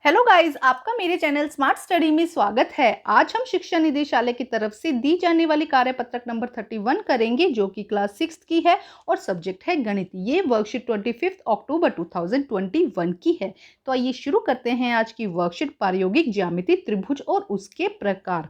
Hello guys, आपका मेरे channel smart study में स्वागत है। आज हम शिक्षा निदेशालय की तरफ से दी जाने वाली कार्यपत्रक नंबर 31 करेंगे, जो कि क्लास 6 की है और सब्जेक्ट है गणित। ये वर्कशीट 25 अक्टूबर 2021 की है। तो आइए शुरू करते हैं आज की वर्कशीट। प्रायोगिक ज्यामिति, त्रिभुज और उसके प्रकार।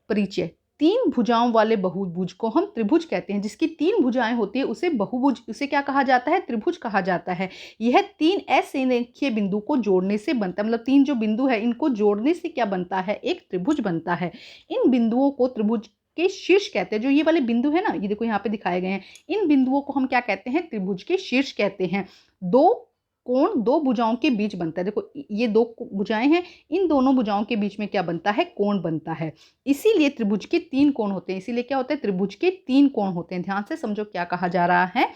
परिचय। तीन भुजाओं वाले बहुभुज को हम त्रिभुज कहते हैं। जिसकी तीन भुजाएं होती है उसे बहुभुज, उसे क्या कहा जाता है? त्रिभुज कहा जाता है। यह तीन असंरेखीय बिंदु को जोड़ने से बनता है, मतलब तीन जो बिंदु है इनको जोड़ने से क्या बनता है? एक त्रिभुज बनता है। इन बिंदुओं को त्रिभुज के शीर्ष कहते हैं। जो ये वाले बिंदु है ना, ये देखो यहाँ पे दिखाए गए हैं, इन बिंदुओं को हम क्या कहते हैं? त्रिभुज के शीर्ष कहते हैं। दो कोण दो भुजाओं के बीच बनता है। देखो ये दो भुजाएं हैं, इन दोनों भुजाओं के बीच में क्या बनता है? कोण बनता है। इसीलिए त्रिभुज के तीन कोण होते हैं। इसीलिए क्या होता है? त्रिभुज के तीन कोण होते हैं। ध्यान से समझो क्या कहा जा रहा है।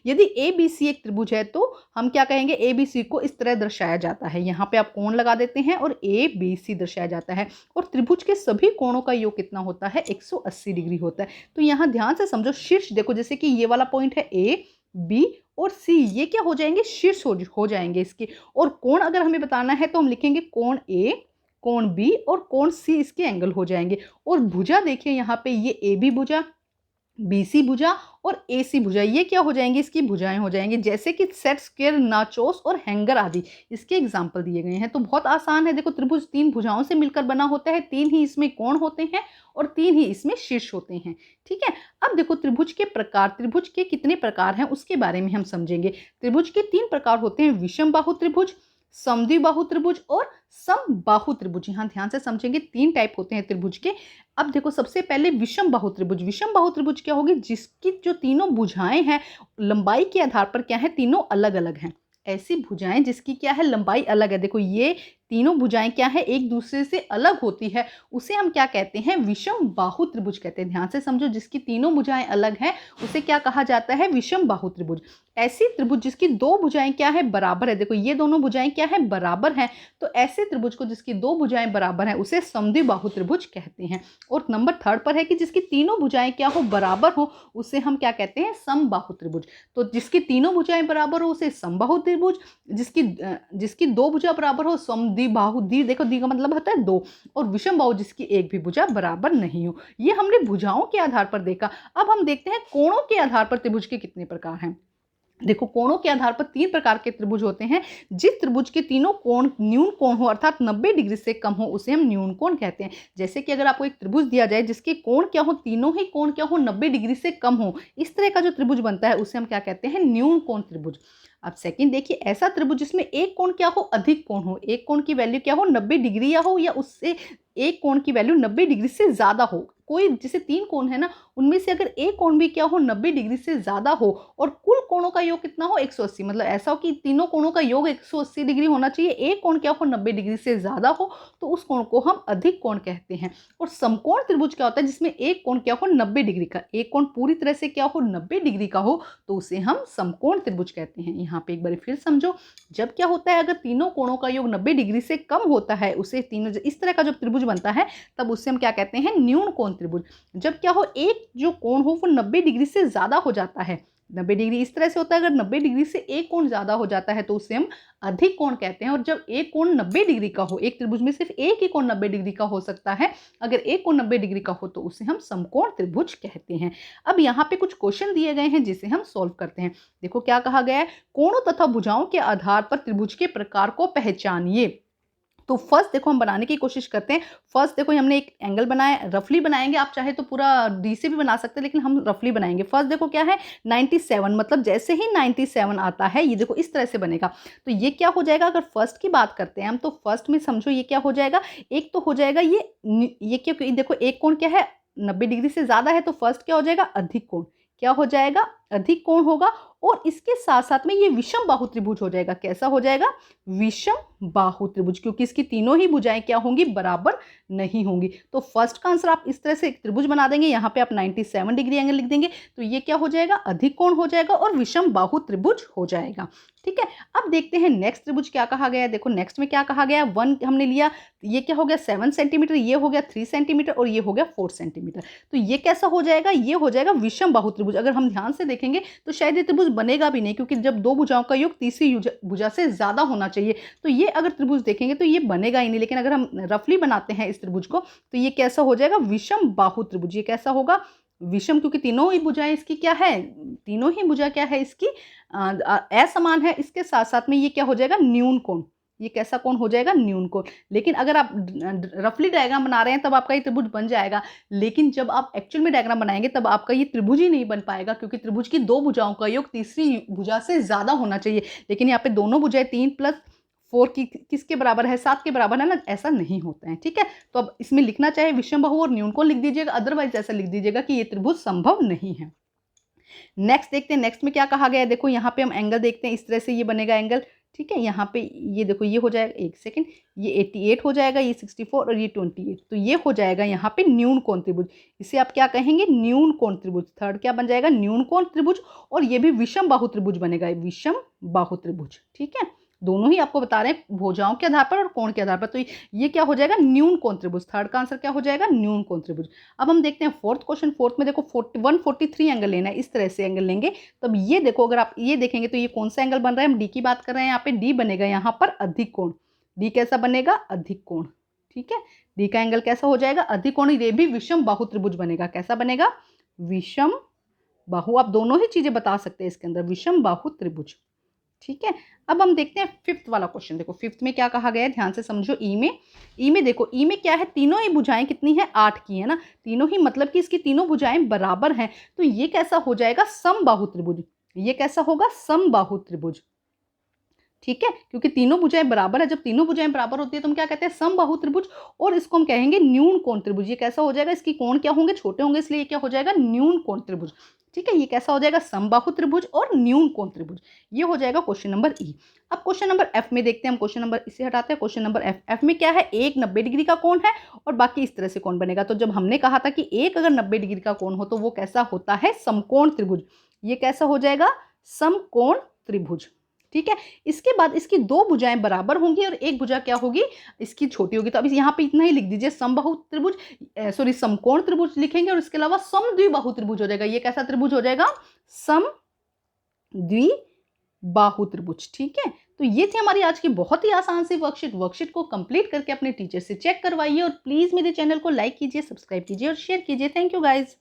यदि ABC एक त्रिभुज है तो हम क्या कहेंगे? ABC को इस तरह दर्शाया जाता है। यहाँ पे आप कोण लगा देते हैं और ABC दर्शाया जाता है। और त्रिभुज के सभी कोणों का योग कितना होता है? 180 डिग्री होता है। तो यहाँ ध्यान से समझो, शीर्ष देखो, जैसे कि ये वाला पॉइंट है A, B और C, ये क्या हो जाएंगे? शीर्ष हो जाएंगे इसके। और कोण अगर हमें बताना है तो हम लिखेंगे कोण A, कोण B और कोण C, इसके एंगल हो जाएंगे। और भुजा देखिए यहाँ पे, ये AB भुजा, BC भुजा और AC भुजा, ये क्या हो जाएंगे? इसकी भुजाएं हो जाएंगे। जैसे कि सेट स्क्वायर, नाचोस और हैंगर आदि, इसके एग्जाम्पल दिए गए हैं। तो बहुत आसान है। देखो त्रिभुज तीन भुजाओं से मिलकर बना होता है, तीन ही इसमें कोण होते हैं और तीन ही इसमें शीर्ष होते हैं। ठीक है। अब देखो त्रिभुज के प्रकार, त्रिभुज के कितने प्रकार हैं उसके बारे में हम समझेंगे। त्रिभुज के तीन प्रकार होते हैं: विषम बाहु त्रिभुज, समद्विबाहु त्रिभुज और समबाहु त्रिभुज। यहाँ ध्यान से समझेंगे, तीन टाइप होते हैं त्रिभुज के। अब देखो सबसे पहले विषम बाहु त्रिभुज। विषम बाहु त्रिभुज क्या होगी? जिसकी जो तीनों भुजाएं हैं लंबाई के आधार पर क्या है? तीनों अलग अलग हैं। ऐसी भुजाएं जिसकी क्या है? लंबाई अलग है। देखो ये तीनों भुजाएं क्या है? एक दूसरे से अलग होती है, उसे हम क्या कहते हैं? विषम बाहु त्रिभुज कहते हैं। ध्यान से समझो, जिसकी तीनों भुजाएं अलग हैं उसे क्या कहा जाता है? विषम बाहु त्रिभुज। ऐसी त्रिभुज जिसकी दो भुजाएं क्या है? बराबर है। देखो ये दोनों भुजाएं क्या है? बराबर हैं। तो ऐसे त्रिभुज को जिसकी दो भुजाएं बराबर हैं उसे समद्विबाहु त्रिभुज कहते हैं। और नंबर थर्ड पर है कि जिसकी तीनों भुजाएं क्या हो? बराबर हो, उसे हम क्या कहते हैं? समबाहु त्रिभुज। तो जिसकी तीनों भुजाएं बराबर हो उसे समबाहु त्रिभुज, जिसकी दो भुजा बराबर हो समद्विबाहु। द्वि देखो, द्वि का मतलब होता है दो। और विषम बाहु जिसकी एक भी भुजा बराबर नहीं हो। ये हमने भुजाओं के आधार पर देखा। अब हम देखते हैं कोणों के आधार पर त्रिभुज के कितने प्रकार हैं। देखो कोणों के आधार पर तीन प्रकार के त्रिभुज होते हैं। जिस त्रिभुज के तीनों कोण न्यून कोण हो, अर्थात 90 डिग्री से कम हो, उसे हम न्यून कोण कहते हैं। जैसे कि अगर आपको एक त्रिभुज दिया जाए जिसके कोण क्या हो? तीनों ही कोण क्या हो? 90 डिग्री से कम हो, इस तरह का जो त्रिभुज बनता है उसे हम क्या कहते हैं? न्यून कोण त्रिभुज। अब सेकंड देखिए, ऐसा त्रिभुज जिसमें एक कोण क्या हो? अधिक कोण हो। एक कोण की वैल्यू क्या हो? 90 डिग्री या हो, या उससे एक कोण की वैल्यू 90 डिग्री से ज्यादा हो। कोई जैसे तीन कोण है ना, उनमें से अगर एक कोण भी क्या हो? 90 डिग्री से ज्यादा हो और कुल कोणों का योग कितना हो? 180। मतलब ऐसा हो कि तीनों कोणों का योग 180 डिग्री होना चाहिए। एक कोण क्या हो? 90 डिग्री से ज्यादा हो, तो उस कोण को हम अधिक कोण कहते हैं। और समकोण त्रिभुज क्या होता है? जिसमें एक कोण क्या हो? 90 डिग्री का। एक कोण पूरी तरह से क्या हो? 90 डिग्री का हो, तो उसे हम समकोण त्रिभुज कहते हैं। यहाँ पे एक बार फिर समझो, जब क्या होता है? अगर तीनों कोणों का योग 90 डिग्री से कम होता है, उसे तीनों इस तरह का जब त्रिभुज बनता है तब उससे हम क्या कहते हैं? न्यून कोण त्रिभुज। जब क्या हो? एक जो कोण हो वो 90 डिग्री से ज्यादा हो जाता है। 90 डिग्री इस तरह से होता है, अगर 90 डिग्री से एक कोण ज्यादा हो जाता है तो उसे हम अधिक कोण कहते हैं। और जब एक कोण 90 डिग्री का हो, एक त्रिभुज में सिर्फ एक ही कोण 90 डिग्री का हो सकता है, अगर एक कोण 90 डिग्री का हो तो उसे हम समकोण त्रिभुज कहते हैं। अब यहाँ पे कुछ क्वेश्चन दिए गए हैं जिसे हम सॉल्व करते हैं। देखो क्या कहा गया है? कोणों तथा भुजाओं के आधार पर त्रिभुज के प्रकार को पहचानिए। तो फर्स्ट देखो हम बनाने की कोशिश करते हैं। फर्स्ट देखो हमने एक एंगल बनाया, रफली बनाएंगे। आप चाहे तो पूरा डी से भी बना सकते हैं, लेकिन हम रफली बनाएंगे। फर्स्ट देखो क्या है? 97, मतलब जैसे ही 97 आता है ये देखो इस तरह से बनेगा। तो ये क्या हो जाएगा? अगर फर्स्ट की बात करते हैं हम, तो फर्स्ट में समझो ये क्या हो जाएगा? एक तो हो जाएगा ये क्योंकि देखो एक कोण क्या है? 90 डिग्री से ज्यादा है, तो फर्स्ट क्या हो जाएगा? अधिक कोण। क्या हो जाएगा? अधिक कोण होगा। और इसके साथ साथ में ये विषम बाहु त्रिभुज हो जाएगा। कैसा हो जाएगा? विषम बाहु त्रिभुज, क्योंकि इसकी तीनों ही भुजाएं क्या होंगी? बराबर नहीं होंगी। तो फर्स्ट का आंसर आप इस तरह से एक त्रिभुज बना देंगे, यहाँ पे आप 97 डिग्री एंगल लिख देंगे, तो ये क्या हो जाएगा? अधिक कोण हो जाएगा और विषम बाहु त्रिभुज हो जाएगा। ठीक है। अब देखते हैं नेक्स्ट त्रिभुज क्या कहा गया है। देखो नेक्स्ट में क्या कहा गया? 1 हमने लिया, ये क्या हो गया? 7 सेंटीमीटर, ये हो गया 3 सेंटीमीटर और ये हो गया 4 सेंटीमीटर। तो ये कैसा हो जाएगा? ये हो जाएगा विषम बाहु त्रिभुज। अगर हम ध्यान से देखें देखेंगे तो शायद ये त्रिभुज बनेगा भी नहीं, क्योंकि जब दो भुजाओं का योग तीसरी भुजा से ज़्यादा होना चाहिए, तो ये अगर त्रिभुज देखेंगे तो ये बनेगा ही नहीं। लेकिन अगर हम रफली बनाते हैं इस त्रिभुज को तो ये कैसा हो जाएगा, विषम बाहु त्रिभुज। ये कैसा होगा, विषम, क्योंकि तीनों ही भुजाएं इसकी क्या है, तीनों ही भुजा क्या है इसकी असमान है। इसके साथ साथ में ये क्या हो जाएगा, न्यून कोण। ये कैसा कोण हो जाएगा, न्यून कोण। लेकिन अगर आप रफली डायग्राम बना रहे हैं तब आपका ये त्रिभुज बन जाएगा, लेकिन जब आप एक्चुअल में डायग्राम बनाएंगे तब आपका ये त्रिभुज ही नहीं बन पाएगा, क्योंकि त्रिभुज की दो भुजाओं का योग तीसरी भुजा से ज्यादा होना चाहिए। लेकिन यहाँ पे दोनों भुजाएं 3+4 की किसके बराबर है, 7 के बराबर है ना, ऐसा नहीं होता है। ठीक है, तो अब इसमें लिखना चाहे विषम बाहु और न्यून कोण लिख दीजिएगा, अदरवाइज ऐसा लिख दीजिएगा कि ये त्रिभुज संभव नहीं है। नेक्स्ट देखते हैं, नेक्स्ट में क्या कहा गया है। देखो यहाँ पे हम एंगल देखते हैं, इस तरह से ये बनेगा एंगल। ठीक है, यहाँ पे ये देखो ये हो जाएगा, एक सेकेंड, ये 88 हो जाएगा, ये 64 और ये 28, तो ये हो जाएगा यहाँ पे न्यून कोण त्रिभुज। इसे आप क्या कहेंगे, न्यून कोण त्रिभुज। थर्ड क्या बन जाएगा, न्यून कोण त्रिभुज। और ये भी विषम बाहु त्रिभुज बनेगा, विषम बाहु त्रिभुज। ठीक है, दोनों ही आपको बता रहे हैं भुजाओं के आधार पर और कोण के आधार पर, तो ये क्या हो जाएगा, न्यून कोण त्रिभुज। थर्ड का आंसर क्या हो जाएगा, न्यून कोण त्रिभुज। अब हम देखते हैं फोर्थ क्वेश्चन। फोर्थ में देखो 143 एंगल लेना है, इस तरह से एंगल लेंगे। तब ये देखो, अगर आप ये देखेंगे तो ये कौन सा एंगल बन रहा है, हम डी की बात कर रहे हैं, यहाँ पे डी बनेगा यहाँ पर अधिक कोण। डी कैसा बनेगा, अधिक कोण। ठीक है, डी का एंगल कैसा हो जाएगा, अधिक कोण। ये भी विषम बाहु त्रिभुज बनेगा। कैसा बनेगा, विषम बाहु। आप दोनों ही चीजें बता सकते हैं इसके अंदर, विषम बाहु त्रिभुज। ठीक है, अब हम देखते हैं फिफ्थ वाला क्वेश्चन। देखो फिफ्थ में क्या कहा गया है, ध्यान से समझो। ई में देखो, ई में क्या है, तीनों ही भुजाएं कितनी है, 8 की है ना, तीनों ही, मतलब कि इसकी तीनों भुजाएं बराबर हैं। तो ये कैसा हो जाएगा, समबाहु त्रिभुज। ये कैसा होगा, समबाहु त्रिभुज। ठीक है, क्योंकि तीनों भुजाएं बराबर है। जब तीनों भुजाएं बराबर होती है तो हम क्या कहते हैं, समबाहु त्रिभुज। और इसको हम कहेंगे न्यून कोण त्रिभुज। ये कैसा हो जाएगा, इसकी कोण क्या होंगे, छोटे होंगे, इसलिए क्या हो जाएगा, न्यून कोण त्रिभुज। ठीक है, ये कैसा हो जाएगा, समबाहु त्रिभुज और न्यून कोण त्रिभुज। ये हो जाएगा क्वेश्चन नंबर ई। अब क्वेश्चन नंबर एफ में देखते हैं हम। क्वेश्चन नंबर इसे हटाते हैं, क्वेश्चन नंबर एफ। एफ में क्या है, एक 90 डिग्री का कोण है और बाकी इस तरह से कोण बनेगा। तो जब हमने कहा था कि एक अगर 90 डिग्री का कोण हो तो वो कैसा होता है, समकोण त्रिभुज। ये कैसा हो जाएगा, समकोण त्रिभुज। ठीक है, इसके बाद इसकी दो भुजाएं बराबर होंगी और एक भुजा क्या होगी, इसकी छोटी होगी। तो अब यहाँ पे इतना ही लिख दीजिए, समबाहु त्रिभुज, सॉरी समकोण त्रिभुज लिखेंगे और इसके अलावा समद्विबाहु त्रिभुज हो जाएगा। ये कैसा त्रिभुज हो जाएगा, समद्विबाहु त्रिभुज। ठीक है, तो ये थी हमारी आज की बहुत ही आसान सी वर्कशीट। वर्कशीट को कंप्लीट करके अपने टीचर से चेक करवाइए और प्लीज मेरे चैनल को लाइक कीजिए, सब्सक्राइब कीजिए और शेयर कीजिए। Thank you guys.